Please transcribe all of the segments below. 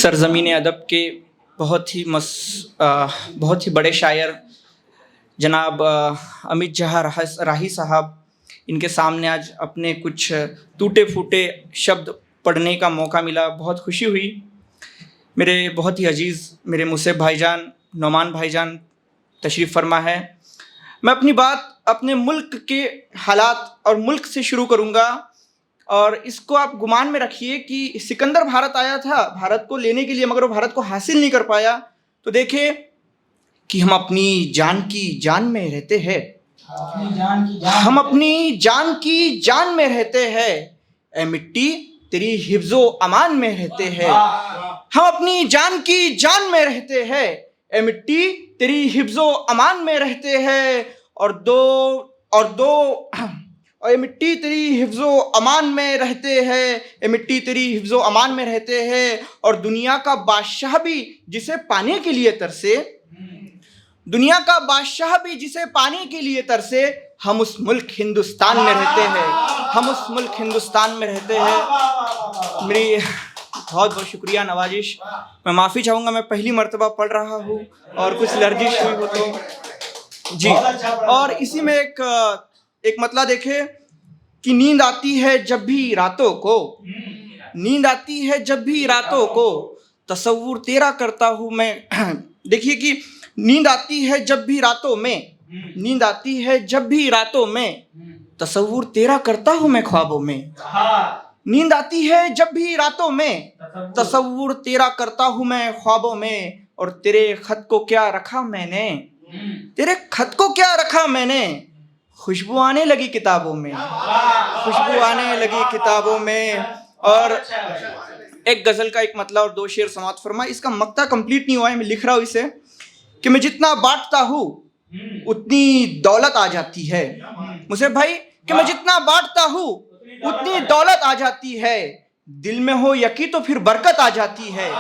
सरज़मीन अदब के बहुत ही बड़े शायर जनाब अमित जहाँ राही साहब, इनके सामने आज अपने कुछ टूटे फूटे शब्द पढ़ने का मौका मिला। बहुत खुशी हुई। मेरे बहुत ही अजीज़ मेरे मुसेब भाईजान, नौमान भाईजान तशरीफ़ फरमा है। मैं अपनी बात अपने मुल्क के हालात और मुल्क से शुरू करूँगा, और इसको आप गुमान में रखिए कि सिकंदर भारत आया था भारत को लेने के लिए, मगर वो भारत को हासिल नहीं कर पाया। तो देखिए कि हम अपनी जान की जान में रहते हैं, हम अपनी जान की जान में रहते हैं, ए मिट्टी तेरी हिफ्ज़ो अमान में रहते हैं। हम अपनी जान की जान में रहते हैं, ए मिट्टी तेरी हिफ्ज़ो अमान में रहते हैं। और ये मिट्टी तेरी हिफ्ज़ो अमान में रहते हैं, ये मिट्टी तेरी हिफ्ज़ो अमान में रहते हैं। और दुनिया का बादशाह भी जिसे पाने के लिए तरसे, दुनिया का बादशाह भी जिसे पाने के लिए तरसे, हम उस मुल्क हिंदुस्तान में रहते हैं, हम उस मुल्क हिंदुस्तान में रहते हैं। मेरी बहुत बहुत शुक्रिया नवाजिश। मैं माफ़ी चाहूँगा, मैं पहली मर्तबा पढ़ रहा हूँ और कुछ लर्जिश हुई हो तो जी। और इसी में एक मतला देखे कि नींद आती है जब भी रातों को, नींद आती है जब भी रातों को, तसव्वुर तेरा करता हूँ मैं। देखिए कि नींद आती है जब भी रातों में, नींद आती है जब भी रातों में, तसव्वुर तेरा करता हूँ मैं ख्वाबों में। नींद आती है जब भी रातों में, तसव्वुर तेरा करता हूँ मैं ख्वाबों में। और तेरे खत को क्या रखा मैंने, तेरे खत को क्या रखा मैंने, खुशबू आने लगी किताबों में, खुशबू आने लगी किताबों में। और एक गज़ल का एक मतला और दो शेर समाप्त फरमा। इसका मक्ता कंप्लीट नहीं हुआ है, मैं लिख रहा हूँ इसे कि मैं जितना बांटता हूँ उतनी दौलत आ जाती है। मुझे भाई कि मैं जितना बांटता हूँ उतनी दौलत आ जाती है। दिल में हो यकी तो फिर बरकत आ जाती है,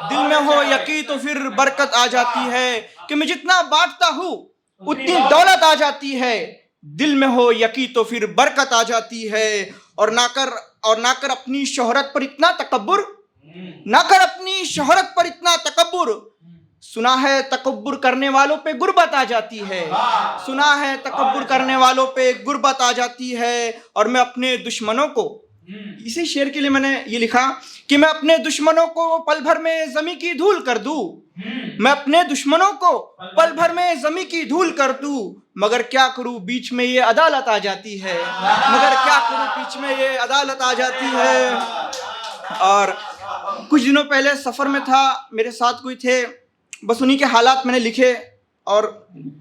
दिल में हो यकी तो फिर बरकत आ जाती है। कि मैं जितना बांटता हूँ उतनी दौलत आ जाती है, दिल में हो यकी तो फिर बरकत आ जाती है। और ना कर अपनी शोहरत पर इतना तकब्बुर, ना कर अपनी शोहरत पर इतना तकब्बुर। सुना है तकब्बुर करने वालों पे गुर्बत आ जाती है, सुना है तकब्बुर करने वालों पे गुर्बत आ जाती है। और मैं अपने दुश्मनों को, इसी शेर के लिए मैंने ये लिखा कि मैं अपने दुश्मनों को पल भर में ज़मीं की धूल कर दूं, मैं अपने दुश्मनों को पल भर में ज़मीं की धूल कर दूं। मगर क्या करूं बीच में ये अदालत आ जाती है, मगर क्या करूं बीच में ये अदालत आ जाती है। और कुछ दिनों पहले सफ़र में था, मेरे साथ कोई थे, बस उन्हीं के हालात मैंने लिखे। और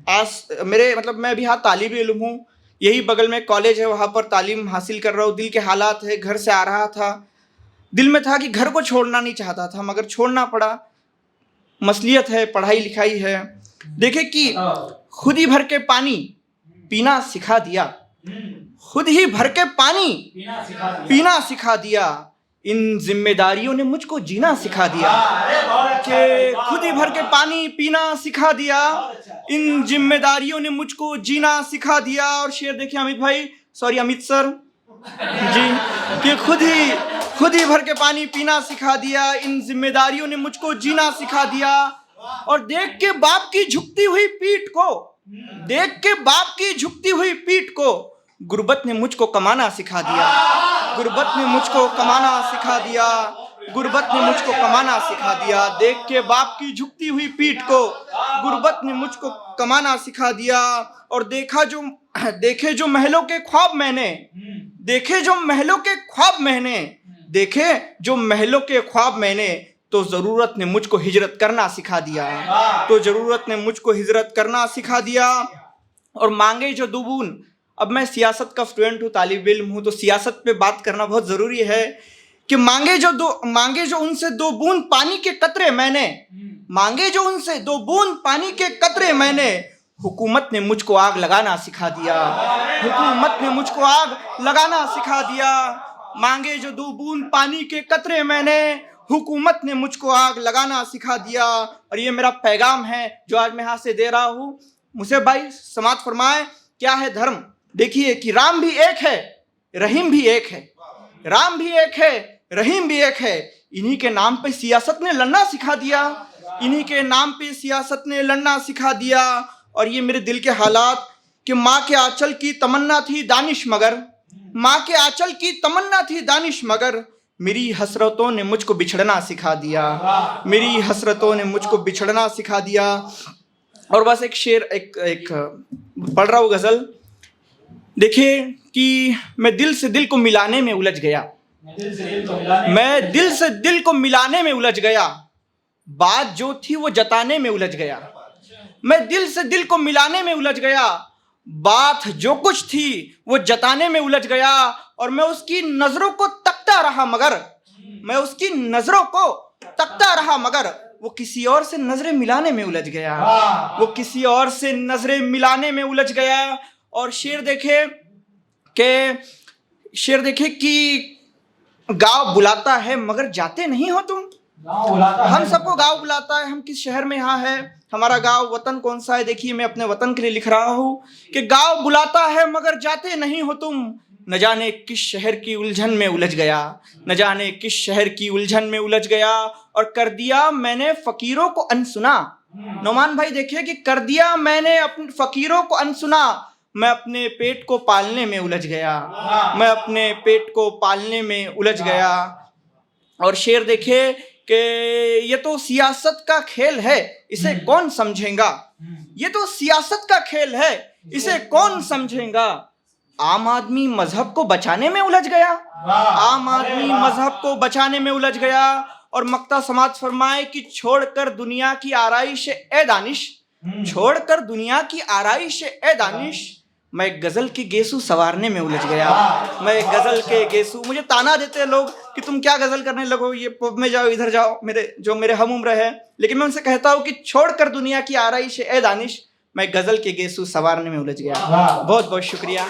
आज मेरे मैं अभी हाँ तालिब इल्म हूँ, यही बगल में कॉलेज है, वहाँ पर तालीम हासिल कर रहा हूँ। दिल के हालात है, घर से आ रहा था, दिल में था कि घर को छोड़ना नहीं चाहता था, मगर छोड़ना पड़ा। मसलियत है, पढ़ाई लिखाई है। देखे कि खुद ही भर के पानी पीना सिखा दिया, खुद ही भर के पानी पीना सिखा दिया। इन जिम्मेदारियों ने मुझको जीना सिखा दिया, कि खुद ही भर के पानी पीना सिखा दिया, इन जिम्मेदारियों ने मुझको जीना सिखा दिया। और शेर देखिए अमित भाई, सॉरी अमित सर जी, कि खुद ही भर के पानी पीना सिखा दिया, इन जिम्मेदारियों ने मुझको जीना सिखा दिया। और देख के बाप की झुकती हुई पीठ को, देख के बाप की झुकती हुई पीठ को, गुर्बत ने मुझको कमाना सिखा दिया, गुर्बत ने मुझको कमाना सिखा दिया, गुर्बत ने मुझको कमाना सिखा दिया। देख के बाप की झुकती हुई पीठ को, गुर्बत ने मुझको कमाना सिखा दिया। और देखे जो महलों के ख्वाब मैंने, देखे जो महलों के ख्वाब मैंने, देखे जो महलों के ख्वाब मैंने, तो ज़रूरत ने मुझको हिजरत करना सिखा दिया, तो ज़रूरत ने मुझको हिजरत करना सिखा दिया। और मांगे जो दो बूंद, अब मैं सियासत का स्टूडेंट हूँ, तालिब इल्म हूँ, तो सियासत पे बात करना बहुत ज़रूरी है। कि मांगे जो उनसे दो बूंद पानी के कतरे मैंने, मांगे जो उनसे दो बूंद पानी के कतरे मैंने, हुकूमत ने मुझको आग लगाना सिखा दिया, हुकूमत ने मुझको आग लगाना सिखा दिया। मांगे जो दो बूंद पानी के कतरे मैंने, हुकूमत ने मुझको आग लगाना सिखा दिया। और ये मेरा पैगाम है जो आज मैं यहाँ से दे रहा हूँ। मुझे भाई समात फरमाए क्या है धर्म। देखिए कि राम भी एक है, रहीम भी एक है, राम भी एक है, रहीम भी एक है। इन्हीं के नाम पे सियासत ने लड़ना सिखा दिया, इन्हीं के नाम पे सियासत ने लड़ना सिखा दिया। और ये मेरे दिल के हालात कि माँ के आंचल की तमन्ना थी दानिश मगर, माँ के आंचल की तमन्ना थी दानिश मगर, मेरी हसरतों ने मुझको बिछड़ना सिखा दिया, मेरी हसरतों ने मुझको बिछड़ना सिखा दिया। और बस एक शेर एक पढ़ रहा हूँ गज़ल। देखिए कि मैं दिल से दिल को मिलाने में उलझ गया, मैं दिल से दिल को मिलाने में उलझ गया, बात जो थी वो जताने में उलझ गया। मैं दिल से दिल को मिलाने में उलझ गया, बात जो कुछ थी वो जताने में उलझ गया। और मैं उसकी नजरों को तकता रहा मगर, मैं उसकी नजरों को तकता रहा मगर, वो किसी और से नजरें मिलाने में उलझ गया, वो किसी और से नजरें मिलाने में उलझ गया। और शेर देखे कि गाँव बुलाता है मगर जाते नहीं हो तुम। हम सबको गाँव बुलाता है, हम किस शहर में यहाँ है, हमारा गाँव वतन कौन सा है। देखिए मैं अपने वतन के लिए लिख रहा हूँ कि गाँव बुलाता है मगर जाते नहीं हो तुम, न जाने किस शहर की उलझन में उलझ गया, न जाने किस शहर की उलझन में उलझ गया। और कर दिया मैंने फकीरों को अनसुना। नौमान भाई देखिए कि कर दिया मैंने अपने फकीरों को अनसुना, मैं अपने पेट को पालने में उलझ गया, मैं अपने पेट को पालने में उलझ गया। और शेर देखे कि ये तो सियासत का खेल है, इसे कौन समझेगा, ये तो सियासत का खेल है, इसे कौन समझेगा। आम आदमी मजहब को बचाने में उलझ गया, आम आदमी मजहब को बचाने में उलझ गया। और मक्ता समाज फरमाए कि छोड़कर दुनिया की आराइश ए दानिश, छोड़कर दुनिया की आराइश ए दानिश, मैं गजल के गेसू सवारने में उलझ गया, मैं गजल के गेसू। मुझे ताना देते हैं लोग कि तुम क्या गजल करने लगो, ये पब में जाओ, इधर जाओ, मेरे हम उम्र है। लेकिन मैं उनसे कहता हूँ कि छोड़कर दुनिया की आराइश ए दानिश, मैं गजल के गेसू सवारने में उलझ गया। बहुत बहुत शुक्रिया।